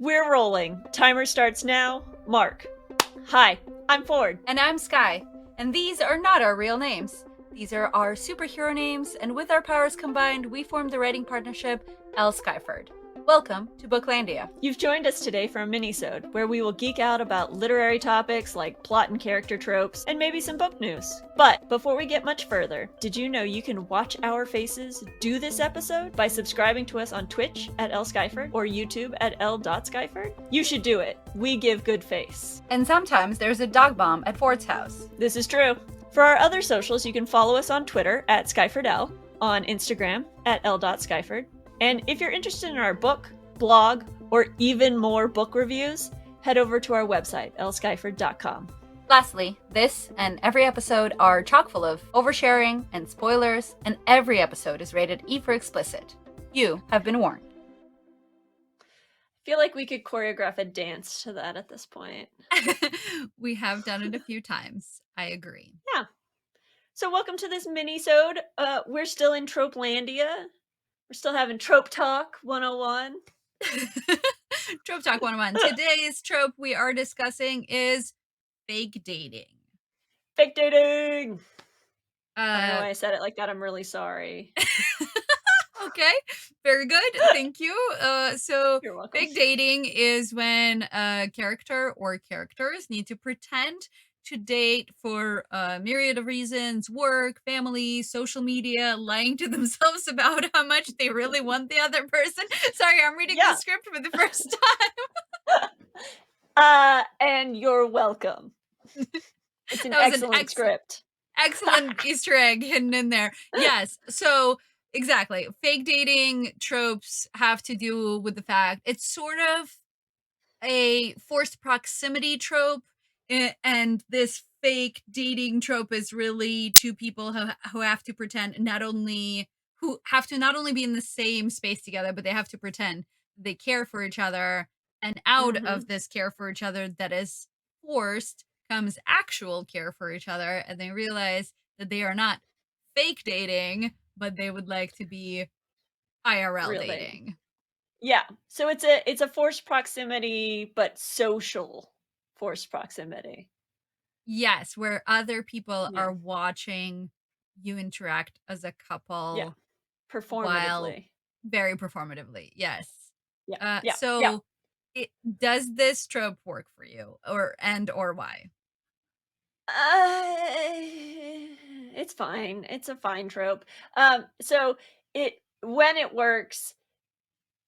We're rolling. Timer starts now. Mark. Hi, I'm Ford. And I'm Sky. And these are not our real names. These are our superhero names, and with our powers combined, we formed the writing partnership L. Skyford. Welcome to Booklandia. You've joined us today for a Minisode, where we will geek out about literary topics like plot and character tropes, and maybe some book news. But before we get much further, did you know you can watch our faces do this episode by subscribing to us on Twitch at L. Skyford or YouTube at L.Skyford? You should do it. We give good face. And sometimes there's a dog bomb at Ford's house. This is true. For our other socials, you can follow us on Twitter at SkyfordL, on Instagram at L.Skyford. And if you're interested in our book, blog, or even more book reviews, head over to our website, lskyford.com. Lastly, this and every episode are chock full of oversharing and spoilers, and every episode is rated E for explicit. You have been warned. I feel like we could choreograph a dance to that at this point. We have done it a few times. I agree. Yeah. So welcome to this mini-sode. We're still in Trope-landia. We're still having Trope Talk 101. Trope Talk 101. Today's trope we are discussing is fake dating. Fake dating! I don't know why I said it like that. I'm really sorry. Okay, very good. Thank you. So You're welcome. fake dating is when a character or characters need to pretend to date for a myriad of reasons: work, family, social media, lying to themselves about how much they really want the other person. Sorry, I'm reading the script for the first time. And you're welcome. It's an excellent script. Excellent Easter egg hidden in there. Yes. So exactly. Fake dating tropes have to do with the fact it's sort of a forced proximity trope. And this fake dating trope is really two people who have to pretend not only be in the same space together, but they have to pretend they care for each other. And out of this care for each other that is forced comes actual care for each other. And they realize that they are not fake dating, but they would like to be IRL dating. Yeah. So it's a forced proximity, but social forced proximity. Yes, where other people are watching you interact as a couple. Yeah. Performatively. Very performatively. Yes. Yeah. So does this trope work for you or why? It's fine. It's a fine trope. So when it works,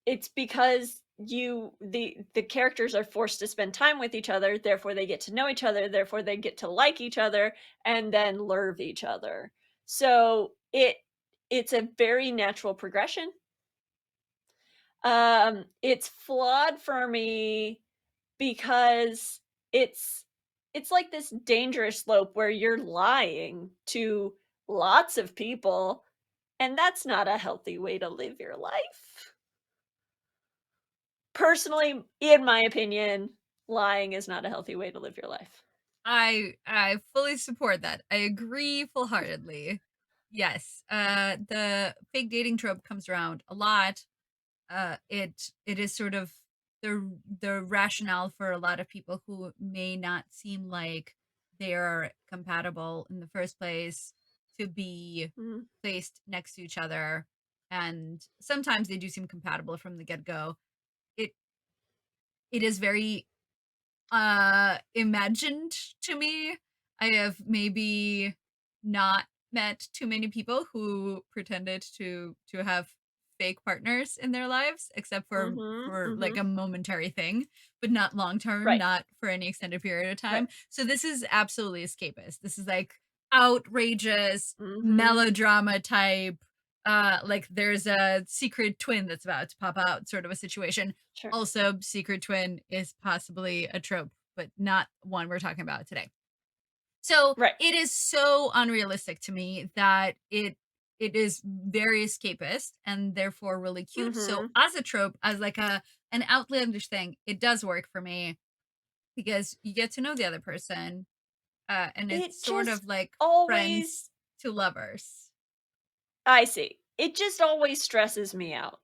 it's because the characters are forced to spend time with each other, therefore they get to know each other, therefore they get to like each other, and then love each other. So it's a very natural progression. It's flawed for me because it's like this dangerous slope where you're lying to lots of people, and that's not a healthy way to live your life. Personally, in my opinion, lying is not a healthy way to live your life. I fully support that. I agree full-heartedly. Yes. The fake dating trope comes around a lot. It is sort of the rationale for a lot of people who may not seem like they're compatible in the first place to be placed next to each other. And sometimes they do seem compatible from the get-go. It is very imagined to me. I have maybe not met too many people who pretended to have fake partners in their lives, except for like a momentary thing, but not long term, not for any extended period of time. So this is absolutely escapist. This is like outrageous melodrama type, like there's a secret twin that's about to pop out sort of a situation. Also, secret twin is possibly a trope, but not one we're talking about today. So it is so unrealistic to me that it is very escapist and therefore really cute. So as a trope, as like an outlandish thing, it does work for me because you get to know the other person, and it's sort of like friends to lovers. I see. It just always stresses me out.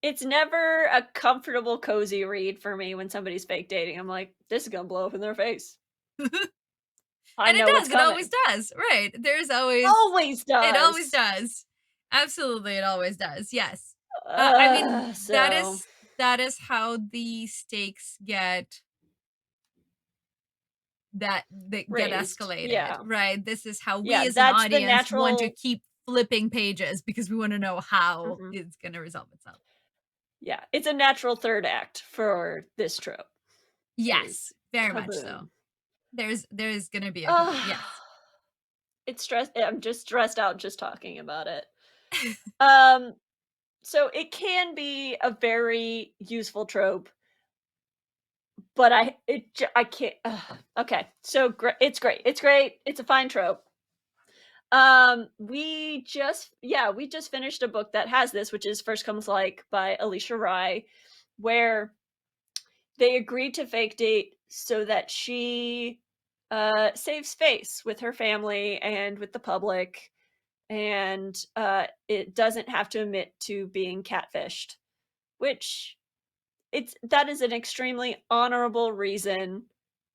It's never a comfortable, cozy read for me when somebody's fake dating. I'm like, "This is gonna blow up in their face. I And it know it's does, it always coming." does, right. There's always Always it always does. does. Absolutely, it always does, yes. I mean, So that is how the stakes get raised. escalated, Yeah. right? This is how we Yeah, as an that's the audience want to natural keep flipping pages because we wanna know how mhm. it's gonna resolve itself. Yeah, it's a natural 3rd act for this trope Yes, is very much so. kaboom. There's gonna be a kaboom, Ugh, yes. I'm just stressed out just talking about it. Um, so it can be a very useful trope, but I can't okay, so it's great, it's great, it's a fine trope. We just finished a book that has this, which is First Comes Like by Alicia Rye, where they agreed to fake date so that she, saves face with her family and with the public, and, it doesn't have to admit to being catfished, which that is an extremely honorable reason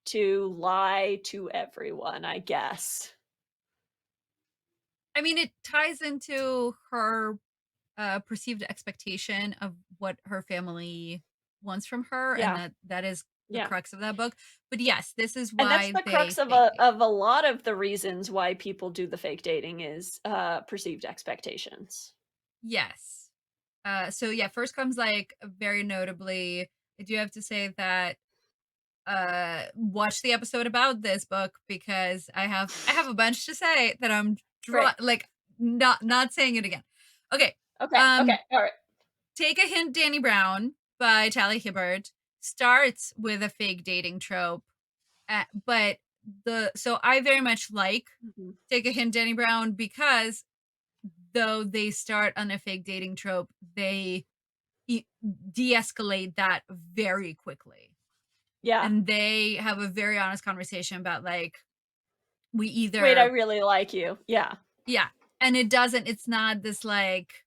to lie to everyone, I guess. I mean, it ties into her perceived expectation of what her family wants from her, and Yeah, that is the yeah. crux of that book. But yes, this is And that's why the they crux of fake date. a lot of the reasons why people do the fake dating is, perceived expectations. Yes. So yeah, first comes like very notably. I do have to say that watch the episode about this book because I have a bunch to say that I'm Great. like not saying it again. Okay. Okay, okay, Um alright. Take a Hint, Danny Brown by Tally Hibbert starts with a fake dating trope, but the so I very much like Mhm. Take a Hint, Danny Brown because though they start on a fake dating trope, they e- de-escalate that very quickly, Yeah. and they have a very honest conversation about like we "Wait, I either really like you." Yeah. yeah, and it's not this like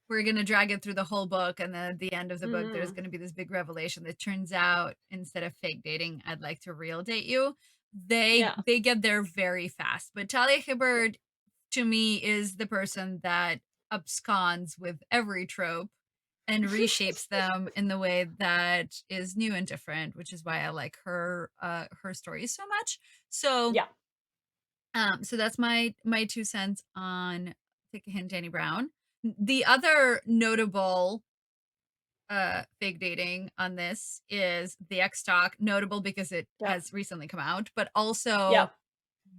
we're gonna drag it through the whole book, and then at the end of the book, there's Mm. gonna be this big revelation that turns out instead of fake dating, I'd like to real date you. Yeah. They get there very fast. But Talia Yeah. Hibbert to me is the person that absconds with every trope and reshapes them in the way that is new and different, which is why I like her stories so much. So Yeah. so that's my 2 cents on Take a Hint, Danny Brown. The other notable, fake dating on this is the X Talk, notable because it Yeah. has recently come out, but Yeah. also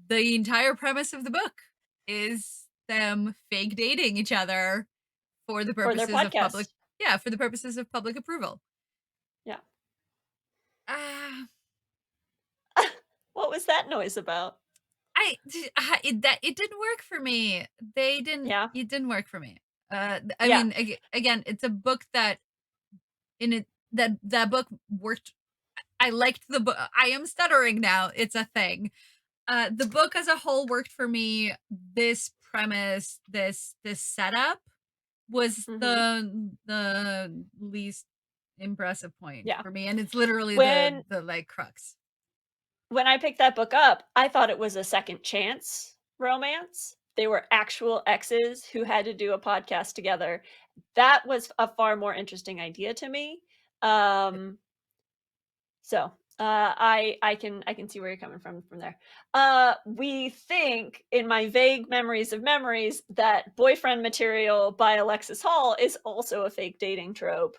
the entire premise of the book is them fake dating each other for the For their purposes of public podcast. yeah, for the purposes of public approval. Yeah. Ah, What was that noise about? it didn't work for me. Yeah. It didn't work for me. I Yeah. mean, again, it's a book that in it that book worked. I liked the book. I am stuttering now. It's a thing. The book as a whole worked for me. This premise, this setup was Mhm. the least impressive point Yeah. for me, and it's literally When the like crux. when I picked that book up, I thought it was a second chance romance. They were actual exes who had to do a podcast together. That was a far more interesting idea to me. Um, I can see where you're coming from there. We think in my vague memories of memories that boyfriend material by Alexis Hall is also a fake dating trope.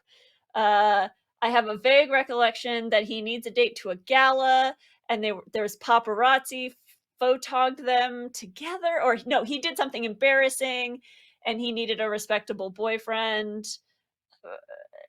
Uh, I have a vague recollection that he needs a date to a gala, and there was paparazzi photogged them together, or no, he did something embarrassing, and he needed a respectable boyfriend. Uh,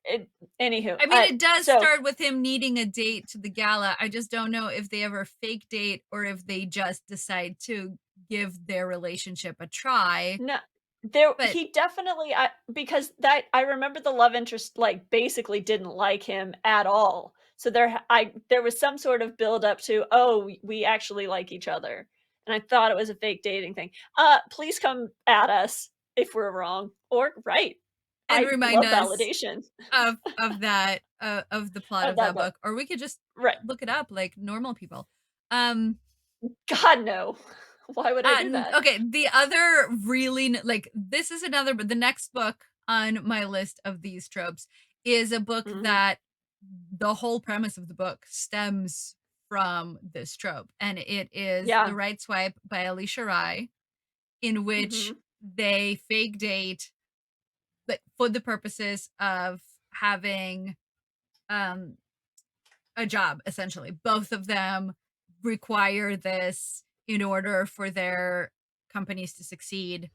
it, anywho, I mean, it does so start with him needing a date to the gala. I just don't know if they ever fake date or if they just decide to give their relationship a try. no, there But he definitely because that I remember the love interest like basically didn't like him at all. So there was some sort of build up to oh we actually like each other, and I thought it was a fake dating thing. Please come at us if we're wrong or right. and I remind love us validation of that of the plot of of that that book. book, or we could just Right. look it up like normal people. Um, God, no. Why would I do that? okay, the other really like this is another, but the next book on my list of these tropes is a book Mhm. that the whole premise of the book stems from this trope, and it is The Yeah. Right Swipe by Alicia Rai, in which Mhm. they fake date, but for the purposes of having um a job, essentially. Both of them require this in order for their companies to succeed.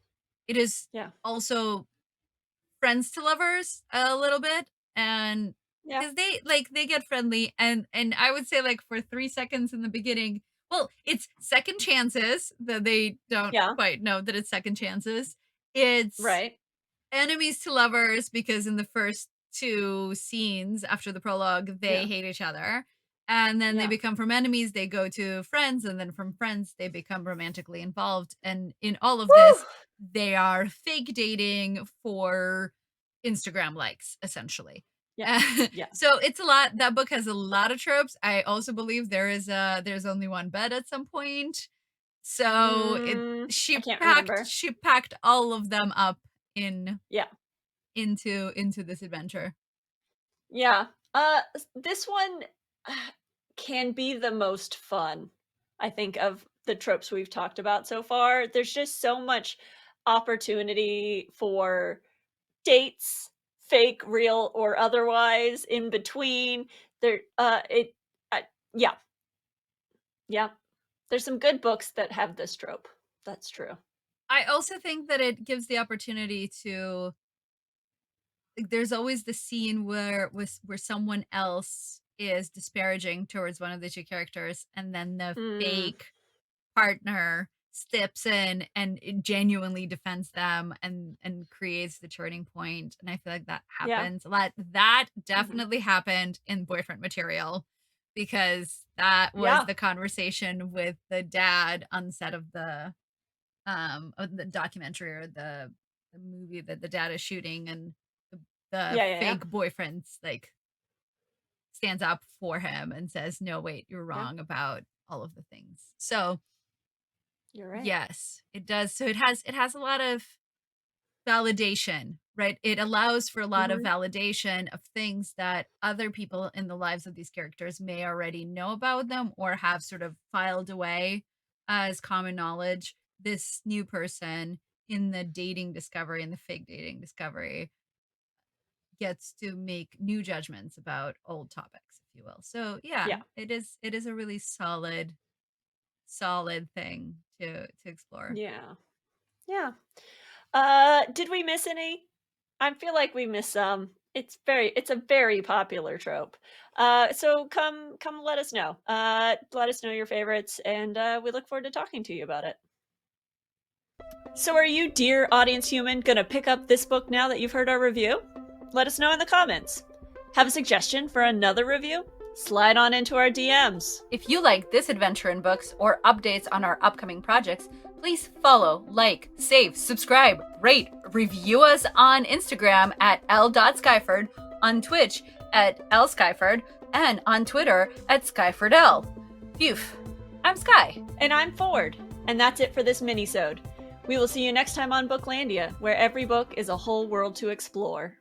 It is Yeah. also friends to lovers a little bit, and Yeah. because they get friendly, and I would say like for 3 seconds in the beginning, well, it's second chances that they don't Yeah. quite know that it's second chances. It's Right. enemies to lovers because in the first 2 scenes after the prologue, they Yeah. hate each other. And then they Yeah. become from enemies, they go to friends, and then from friends, they become romantically involved. And in all of Woo! this, they are fake dating for Instagram likes, essentially. Yeah. Yeah. So it's a lot. That book has a lot of tropes. I also believe there's only one bed at some point. So it I can't remember. she packed all of them up in Yeah. into this adventure. Yeah. This one can be the most fun, I think, of the tropes we've talked about so far. There's just so much opportunity for dates, fake, real, or otherwise, in between. There, yeah, yeah. There's some good books that have this trope. That's true. I also think that it gives the opportunity to like, there's always the scene where someone else is disparaging towards one of the 2 characters, and then the Mm, fake partner steps in and it genuinely defends them and creates the turning point, and I feel like that yeah. happens a lot. That Mhm. definitely happened in Boyfriend Material, because that was Yeah. the conversation with the dad on set of the documentary or the movie that the dad is shooting, and the Yeah, yeah, yeah. fake boyfriend's like stands up for him and says, "No, wait, you're Yeah, wrong about all of the things." So, you're right. yes, it does. So it has a lot of validation, right? It allows for a lot of Mhm. validation of things that other people in the lives of these characters may already know about them or have sort of filed away as common knowledge. This new person in the dating discovery and the fake dating discovery gets to make new judgments about old topics, if you will. So yeah, Yeah. it is a really solid thing to explore. Yeah. Yeah. Did we miss any? I feel like we missed some. It's a very popular trope. So come let us know. Let us know your favorites, and we look forward to talking to you about it. So are you, dear audience human, gonna pick up this book now that you've heard our review? Let us know in the comments. Have a suggestion for another review? Slide on into our DMs. If you like this adventure in books or updates on our upcoming projects, please follow, like, save, subscribe, rate, review us on Instagram at l.skyford, on Twitch at lskyford, and on Twitter at skyfordl. Phew. I'm Sky. And I'm Ford. And that's it for this minisode. We will see you next time on Booklandia, where every book is a whole world to explore.